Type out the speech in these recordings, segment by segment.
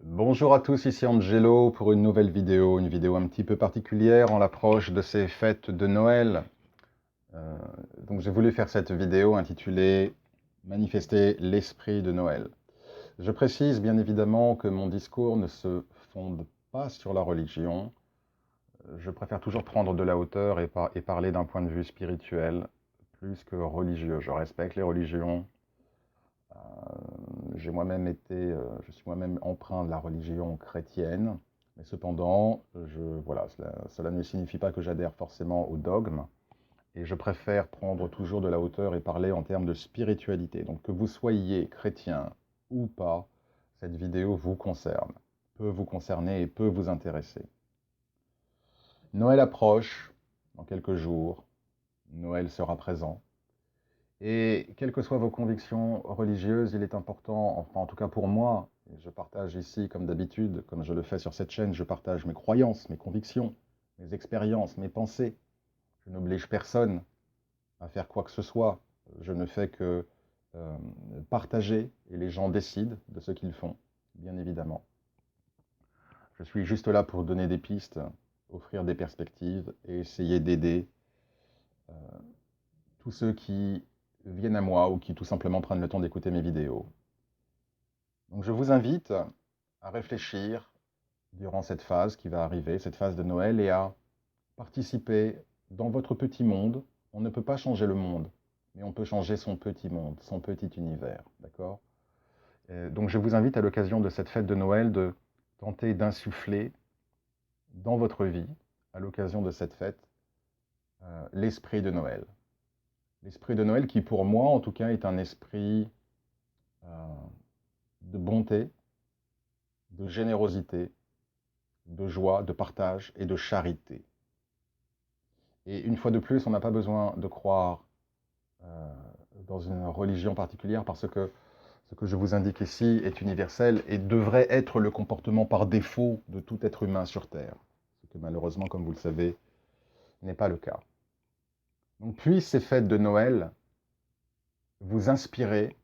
Bonjour à tous, ici Angelo pour une vidéo un petit peu particulière en l'approche de ces fêtes de Noël. Euh, donc j'ai voulu faire cette vidéo intitulée Manifester l'esprit de Noël. Je précise bien évidemment que mon discours ne se fonde pas sur la religion. Je préfère toujours prendre de la hauteur et parler d'un point de vue spirituel plus que religieux. Je respecte les religions. Je suis moi-même empreint de la religion chrétienne, mais cependant, voilà, cela ne signifie pas que j'adhère forcément au dogme, et je préfère prendre toujours de la hauteur et parler en termes de spiritualité. Donc que vous soyez chrétien ou pas, cette vidéo vous concerne, peut vous concerner et peut vous intéresser. Noël approche dans quelques jours, Noël sera présent. Et quelles que soient vos convictions religieuses, il est important, enfin en tout cas pour moi, et je partage ici comme d'habitude, comme je le fais sur cette chaîne, je partage mes croyances, mes convictions, mes expériences, mes pensées. Je n'oblige personne à faire quoi que ce soit. Je ne fais que euh, partager et les gens décident de ce qu'ils font, bien évidemment. Je suis juste là pour donner des pistes, offrir des perspectives et essayer d'aider tous ceux qui viennent à moi ou qui tout simplement prennent le temps d'écouter mes vidéos. Donc je vous invite à réfléchir durant cette phase qui va arriver, cette phase de Noël, et à participer dans votre petit monde. On ne peut pas changer le monde, mais on peut changer son petit monde, son petit univers, d'accord? Donc je vous invite à l'occasion de cette fête de Noël de tenter d'insuffler dans votre vie, à l'occasion de cette fête, l'esprit de Noël. L'esprit de Noël qui, pour moi, en tout cas, est un esprit euh, de bonté, de générosité, de joie, de partage et de charité. Et une fois de plus, on n'a pas besoin de croire euh, dans une religion particulière parce que ce que je vous indique ici est universel et devrait être le comportement par défaut de tout être humain sur Terre. Ce que malheureusement, comme vous le savez, n'est pas le cas. Donc puissent ces fêtes de Noël vous inspirer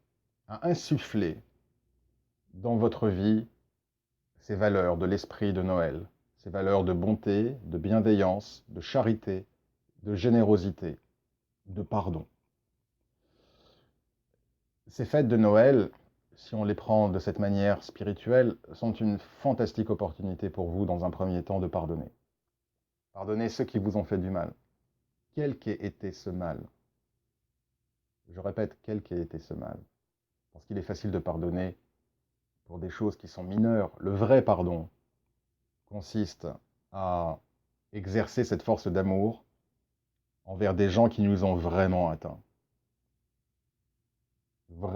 à insuffler dans votre vie ces valeurs de l'esprit de Noël, ces valeurs de bonté, de bienveillance, de charité, de générosité, de pardon. Ces fêtes de Noël, si on les prend de cette manière spirituelle, sont une fantastique opportunité pour vous, dans un premier temps, de pardonner. Pardonnez ceux qui vous ont fait du mal. Quel qu'ait été ce mal? Je répète, quel qu'ait été ce mal? Parce qu'il est facile de pardonner pour des choses qui sont mineures. Le vrai pardon consiste à exercer cette force d'amour envers des gens qui nous ont vraiment atteints dans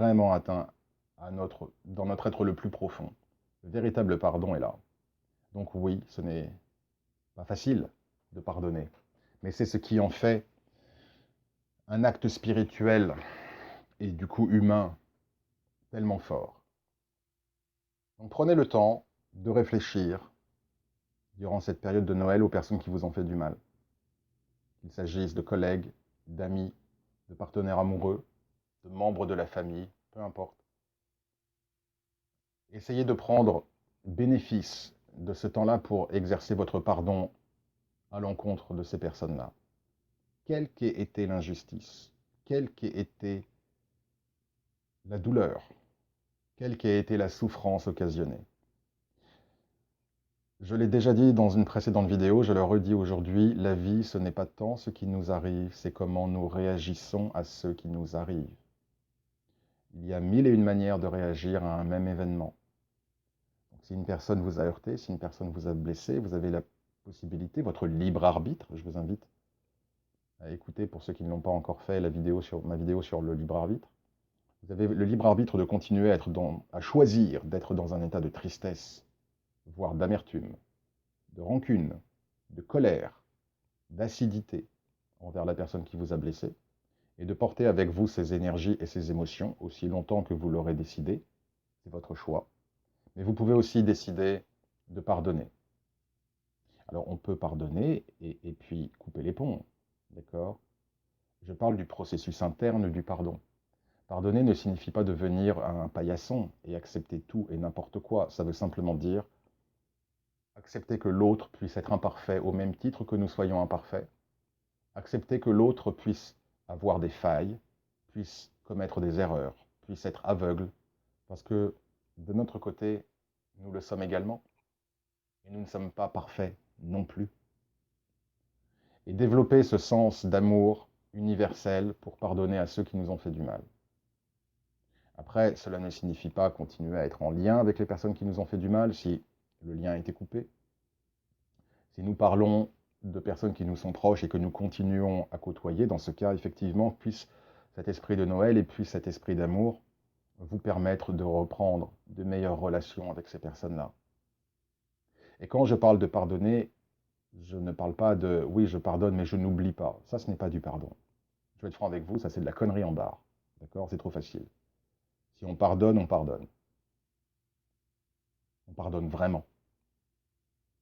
notre être le plus profond. Le véritable pardon est là. Donc oui, ce n'est pas facile de pardonner, mais c'est ce qui en fait un acte spirituel et du coup humain tellement fort. Donc prenez le temps de réfléchir durant cette période de Noël aux personnes qui vous ont fait du mal. Qu'il s'agisse de collègues, d'amis, de partenaires amoureux, de membres de la famille, peu importe. Essayez de prendre bénéfice de ce temps-là pour exercer votre pardon à l'encontre de ces personnes-là. Quelle qu'ait été l'injustice, quelle qu'ait été la douleur, quelle qu'ait été la souffrance occasionnée. Je l'ai déjà dit dans une précédente vidéo, je le redis aujourd'hui, la vie, ce n'est pas tant ce qui nous arrive, c'est comment nous réagissons à ce qui nous arrive. Il y a mille et une manières de réagir à un même événement. Donc, si une personne vous a heurté, si une personne vous a blessé, vous avez la possibilité, votre libre arbitre, je vous invite à écouter, pour ceux qui ne l'ont pas encore fait, ma vidéo sur le libre arbitre. Vous avez le libre arbitre de continuer à choisir d'être dans un état de tristesse, voire d'amertume, de rancune, de colère, d'acidité envers la personne qui vous a blessé, et de porter avec vous ces énergies et ces émotions aussi longtemps que vous l'aurez décidé. C'est votre choix. Mais vous pouvez aussi décider de pardonner. Alors on peut pardonner et puis couper les ponts, d'accord? Je parle du processus interne du pardon. Pardonner ne signifie pas devenir un paillasson et accepter tout et n'importe quoi. Ça veut simplement dire accepter que l'autre puisse être imparfait au même titre que nous soyons imparfaits. Accepter que l'autre puisse avoir des failles, puisse commettre des erreurs, puisse être aveugle, parce que de notre côté, nous le sommes également, et nous ne sommes pas parfaits non plus. Et développer ce sens d'amour universel pour pardonner à ceux qui nous ont fait du mal. Après, cela ne signifie pas continuer à être en lien avec les personnes qui nous ont fait du mal si le lien a été coupé. Si nous parlons de personnes qui nous sont proches et que nous continuons à côtoyer, dans ce cas, effectivement, puisse cet esprit de Noël et puisse cet esprit d'amour vous permettre de reprendre de meilleures relations avec ces personnes-là. Et quand je parle de pardonner, je ne parle pas de oui, je pardonne, mais je n'oublie pas. Ça, ce n'est pas du pardon. Je vais être franc avec vous, ça c'est de la connerie en barre. D'accord? C'est trop facile. Si on pardonne, on pardonne. On pardonne vraiment.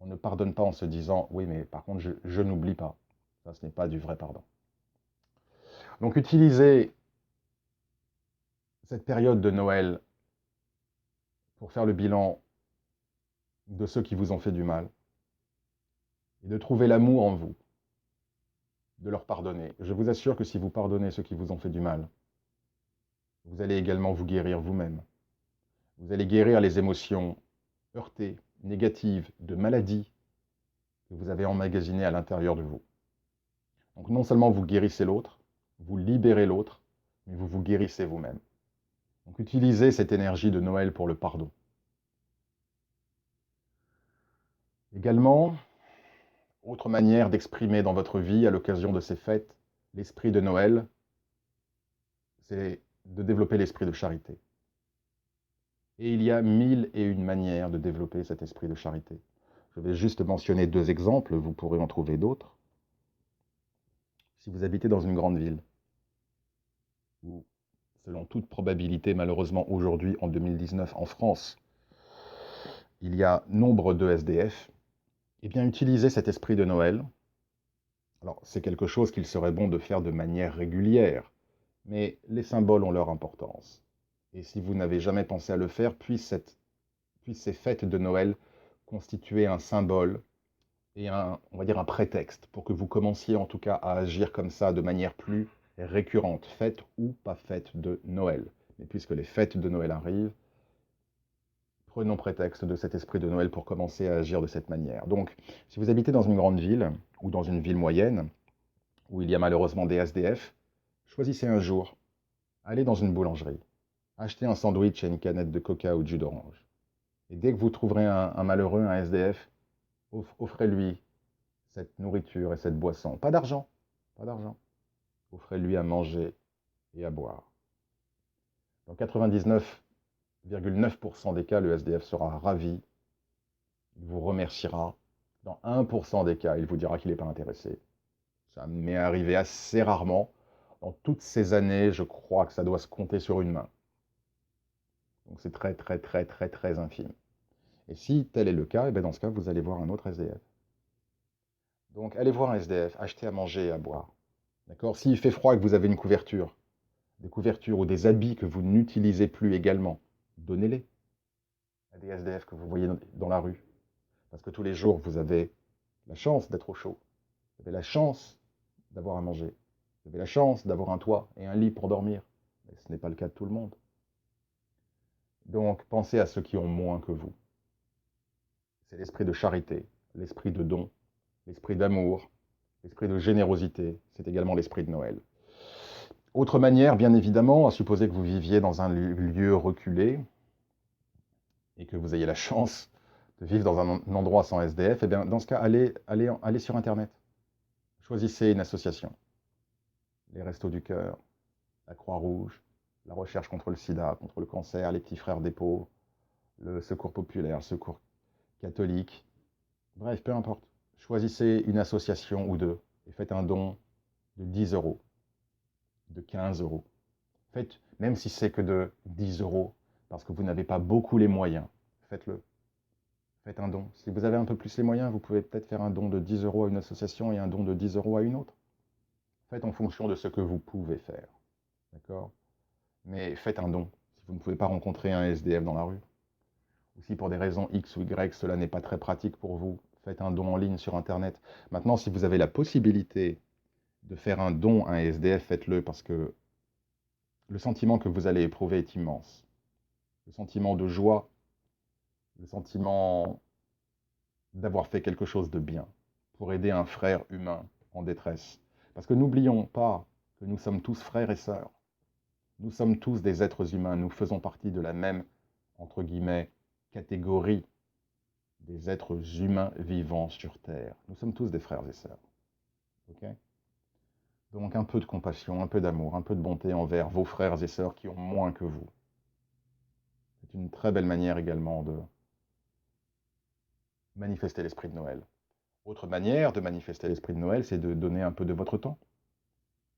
On ne pardonne pas en se disant oui, mais par contre, je n'oublie pas. Ça, ce n'est pas du vrai pardon. Donc, utilisez cette période de Noël pour faire le bilan de ceux qui vous ont fait du mal et de trouver l'amour en vous, de leur pardonner. Je vous assure que si vous pardonnez ceux qui vous ont fait du mal, vous allez également vous guérir vous-même. Vous allez guérir les émotions heurtées, négatives, de maladies que vous avez emmagasinées à l'intérieur de vous. Donc non seulement vous guérissez l'autre, vous libérez l'autre, mais vous vous guérissez vous-même. Donc utilisez cette énergie de Noël pour le pardon. Également, autre manière d'exprimer dans votre vie, à l'occasion de ces fêtes, l'esprit de Noël, c'est de développer l'esprit de charité. Et il y a 1001 manières de développer cet esprit de charité. Je vais juste mentionner 2 exemples, vous pourrez en trouver d'autres. Si vous habitez dans une grande ville, où, selon toute probabilité, malheureusement aujourd'hui, en 2019, en France, il y a nombre de SDF, eh bien, utilisez cet esprit de Noël. Alors, c'est quelque chose qu'il serait bon de faire de manière régulière, mais les symboles ont leur importance. Et si vous n'avez jamais pensé à le faire, puissent ces fêtes de Noël constituer un symbole et on va dire un prétexte pour que vous commenciez en tout cas à agir comme ça de manière plus récurrente, fête ou pas fête de Noël. Mais puisque les fêtes de Noël arrivent, prenons prétexte de cet esprit de Noël pour commencer à agir de cette manière. Donc, si vous habitez dans une grande ville ou dans une ville moyenne, où il y a malheureusement des SDF, choisissez un jour, allez dans une boulangerie, achetez un sandwich et une canette de coca ou de jus d'orange. Et dès que vous trouverez un malheureux, un SDF, offrez-lui cette nourriture et cette boisson. Pas d'argent, pas d'argent. Offrez-lui à manger et à boire. Dans 99,9% des cas, le SDF sera ravi, il vous remerciera. Dans 1% des cas, il vous dira qu'il n'est pas intéressé. Ça m'est arrivé assez rarement. Dans toutes ces années, je crois que ça doit se compter sur une main. Donc c'est très, très, très, très, très infime. Et si tel est le cas, et bien dans ce cas, vous allez voir un autre SDF. Donc allez voir un SDF, achetez à manger et à boire. D'accord? S'il fait froid et que vous avez une couverture, des couvertures ou des habits que vous n'utilisez plus également, donnez-les à des SDF que vous voyez dans la rue. Parce que tous les jours, vous avez la chance d'être au chaud. Vous avez la chance d'avoir à manger. Vous avez la chance d'avoir un toit et un lit pour dormir. Mais ce n'est pas le cas de tout le monde. Donc pensez à ceux qui ont moins que vous. C'est l'esprit de charité, l'esprit de don, l'esprit d'amour, l'esprit de générosité. C'est également l'esprit de Noël. Autre manière, bien évidemment, à supposer que vous viviez dans un lieu reculé et que vous ayez la chance de vivre dans un endroit sans SDF, eh bien, dans ce cas, allez sur Internet. Choisissez une association. Les Restos du Cœur, la Croix-Rouge, la recherche contre le sida, contre le cancer, les petits frères des pauvres, le secours populaire, le secours catholique. Bref, peu importe. Choisissez une association ou deux et faites un don de 10 euros, de 15 euros. Faites, même si c'est que de 10 euros, parce que vous n'avez pas beaucoup les moyens, faites-le. Faites un don. Si vous avez un peu plus les moyens, vous pouvez peut-être faire un don de 10 euros à une association et un don de 10 euros à une autre. Faites en fonction de ce que vous pouvez faire. D'accord? mais faites un don. Si vous ne pouvez pas rencontrer un SDF dans la rue, ou si pour des raisons X ou Y, cela n'est pas très pratique pour vous, faites un don en ligne sur Internet. Maintenant, si vous avez la possibilité de faire un don à un SDF, faites-le, parce que le sentiment que vous allez éprouver est immense. Le sentiment de joie, le sentiment d'avoir fait quelque chose de bien pour aider un frère humain en détresse. Parce que n'oublions pas que nous sommes tous frères et sœurs. Nous sommes tous des êtres humains. Nous faisons partie de la même, entre guillemets, catégorie des êtres humains vivants sur Terre. Nous sommes tous des frères et sœurs. Ok? Donc un peu de compassion, un peu d'amour, un peu de bonté envers vos frères et sœurs qui ont moins que vous. C'est une très belle manière également de manifester l'esprit de Noël. Autre manière de manifester l'esprit de Noël, c'est de donner un peu de votre temps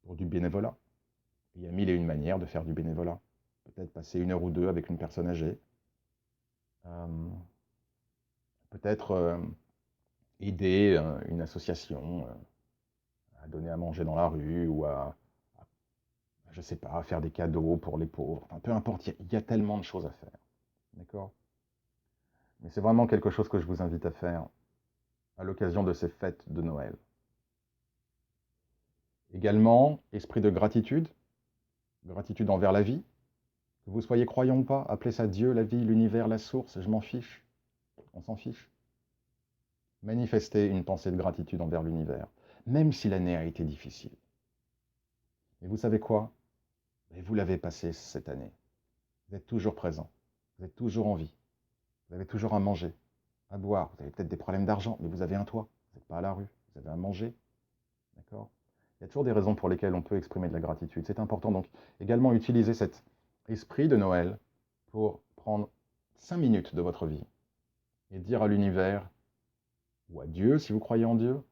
pour du bénévolat. Il y a mille et une manières de faire du bénévolat. Peut-être passer 1 heure ou 2 avec une personne âgée. Peut-être aider une association à donner à manger dans la rue ou je sais pas, à faire des cadeaux pour les pauvres. Enfin, peu importe, il y a tellement de choses à faire. D'accord? Mais c'est vraiment quelque chose que je vous invite à faire à l'occasion de ces fêtes de Noël. Également, esprit de gratitude envers la vie. Que vous soyez croyant ou pas, appelez ça Dieu, la vie, l'univers, la source, je m'en fiche. On s'en fiche. Manifestez une pensée de gratitude envers l'univers, même si l'année a été difficile. Et vous savez quoi? Vous l'avez passé cette année. Vous êtes toujours présent. Vous êtes toujours en vie. Vous avez toujours à manger, à boire. Vous avez peut-être des problèmes d'argent, mais vous avez un toit. Vous n'êtes pas à la rue. Vous avez à manger. D'accord? Il y a toujours des raisons pour lesquelles on peut exprimer de la gratitude. C'est important donc également utiliser cet esprit de Noël pour prendre 5 minutes de votre vie et dire à l'univers, ou à Dieu si vous croyez en Dieu,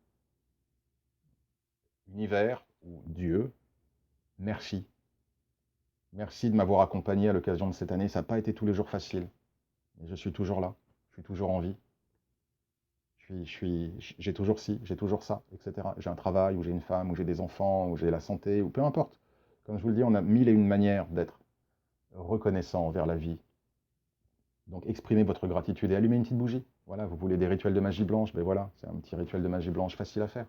univers ou Dieu, merci. Merci de m'avoir accompagné à l'occasion de cette année. Ça n'a pas été tous les jours facile. Mais je suis toujours là. Je suis toujours en vie. J'ai toujours ci, j'ai toujours ça, etc. J'ai un travail, ou j'ai une femme, ou j'ai des enfants, ou j'ai la santé, ou peu importe. Comme je vous le dis, on a mille et une manières d'être reconnaissant envers la vie. Donc exprimez votre gratitude et allumez une petite bougie. Voilà, vous voulez des rituels de magie blanche, ben voilà, c'est un petit rituel de magie blanche facile à faire.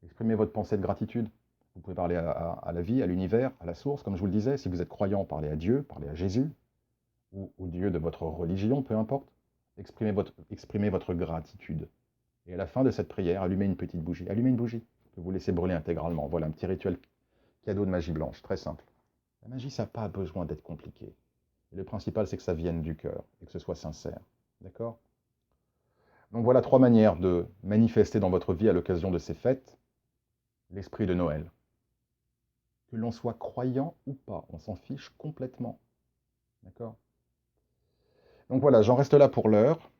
Exprimez votre pensée de gratitude. Vous pouvez parler à la vie, à l'univers, à la source, comme je vous le disais. Si vous êtes croyant, parlez à Dieu, parlez à Jésus, ou au Dieu de votre religion, peu importe. Exprimez votre gratitude. Et à la fin de cette prière, allumez une petite bougie. Allumez une bougie que vous laissez brûler intégralement. Voilà un petit rituel cadeau de magie blanche, très simple. La magie, ça n'a pas besoin d'être compliqué. Et le principal, c'est que ça vienne du cœur et que ce soit sincère. D'accord? Donc voilà 3 manières de manifester dans votre vie à l'occasion de ces fêtes l'esprit de Noël. Que l'on soit croyant ou pas, on s'en fiche complètement. D'accord? Donc voilà, j'en reste là pour l'heure.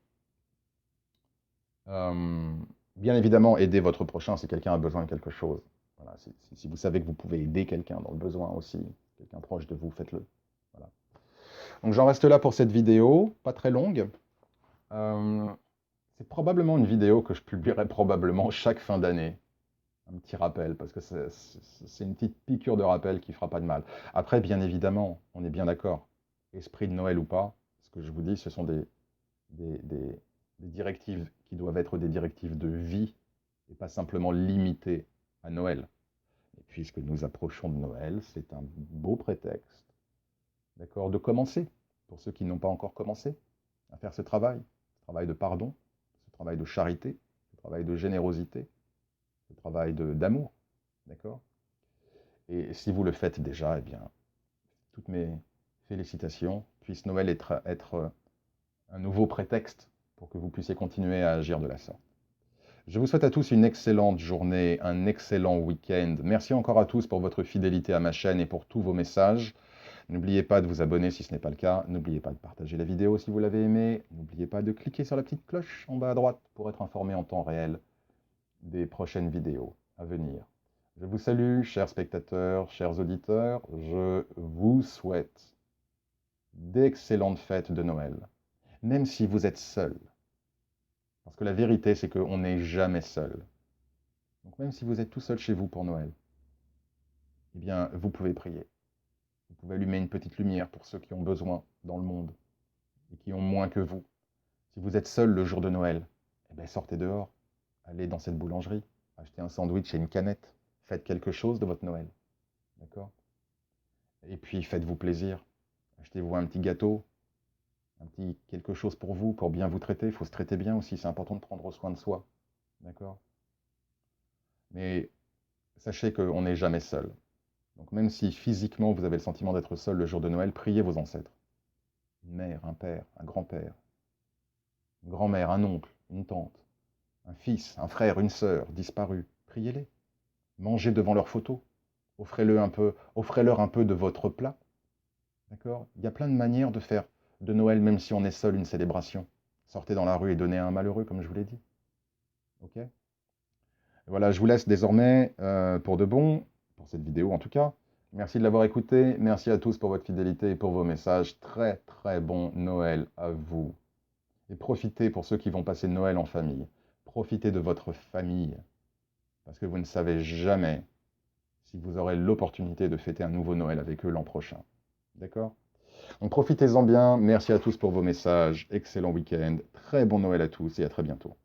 Bien évidemment, aidez votre prochain si quelqu'un a besoin de quelque chose. Voilà, si vous savez que vous pouvez aider quelqu'un dans le besoin aussi, quelqu'un proche de vous, faites-le. Voilà. Donc j'en reste là pour cette vidéo, pas très longue. C'est probablement une vidéo que je publierai probablement chaque fin d'année. Un petit rappel, parce que c'est une petite piqûre de rappel qui fera pas de mal. Après, bien évidemment, on est bien d'accord, esprit de Noël ou pas, ce que je vous dis, ce sont des, des- des directives qui doivent être des directives de vie et pas simplement limitées à Noël. Et puisque nous approchons de Noël, c'est un beau prétexte, d'accord, de commencer, pour ceux qui n'ont pas encore commencé, à faire ce travail de pardon, ce travail de charité, ce travail de générosité, ce travail d'amour, d'accord? Et si vous le faites déjà, eh bien, toutes mes félicitations. Puisse Noël être un nouveau prétexte pour que vous puissiez continuer à agir de la sorte. Je vous souhaite à tous une excellente journée, un excellent week-end. Merci encore à tous pour votre fidélité à ma chaîne et pour tous vos messages. N'oubliez pas de vous abonner si ce n'est pas le cas. N'oubliez pas de partager la vidéo si vous l'avez aimée. N'oubliez pas de cliquer sur la petite cloche en bas à droite pour être informé en temps réel des prochaines vidéos à venir. Je vous salue, chers spectateurs, chers auditeurs. Je vous souhaite d'excellentes fêtes de Noël, même si vous êtes seul. Parce que la vérité, c'est qu'on n'est jamais seul. Donc même si vous êtes tout seul chez vous pour Noël, eh bien, vous pouvez prier. Vous pouvez allumer une petite lumière pour ceux qui ont besoin dans le monde et qui ont moins que vous. Si vous êtes seul le jour de Noël, eh bien, sortez dehors, allez dans cette boulangerie, achetez un sandwich et une canette, faites quelque chose de votre Noël, d'accord? Et puis faites-vous plaisir, achetez-vous un petit gâteau, un petit quelque chose pour vous, pour bien vous traiter. Il faut se traiter bien aussi, c'est important de prendre soin de soi, d'accord? Mais sachez qu'on n'est jamais seul. Donc même si physiquement vous avez le sentiment d'être seul le jour de Noël, priez vos ancêtres. Une mère, un père, un grand-père, une grand-mère, un oncle, une tante, un fils, un frère, une sœur disparus. Priez-les. Mangez devant leurs photos. Offrez-leur un peu de votre plat. D'accord? Il y a plein de manières de faire de Noël, même si on est seul, une célébration. Sortez dans la rue et donnez à un malheureux, comme je vous l'ai dit. Ok? Voilà, je vous laisse désormais pour de bon, pour cette vidéo en tout cas. Merci de l'avoir écouté. Merci à tous pour votre fidélité et pour vos messages. Très très bon Noël à vous. Et profitez pour ceux qui vont passer Noël en famille. Profitez de votre famille. Parce que vous ne savez jamais si vous aurez l'opportunité de fêter un nouveau Noël avec eux l'an prochain. D'accord? Donc profitez-en bien. Merci à tous pour vos messages. Excellent week-end. Très bon Noël à tous et à très bientôt.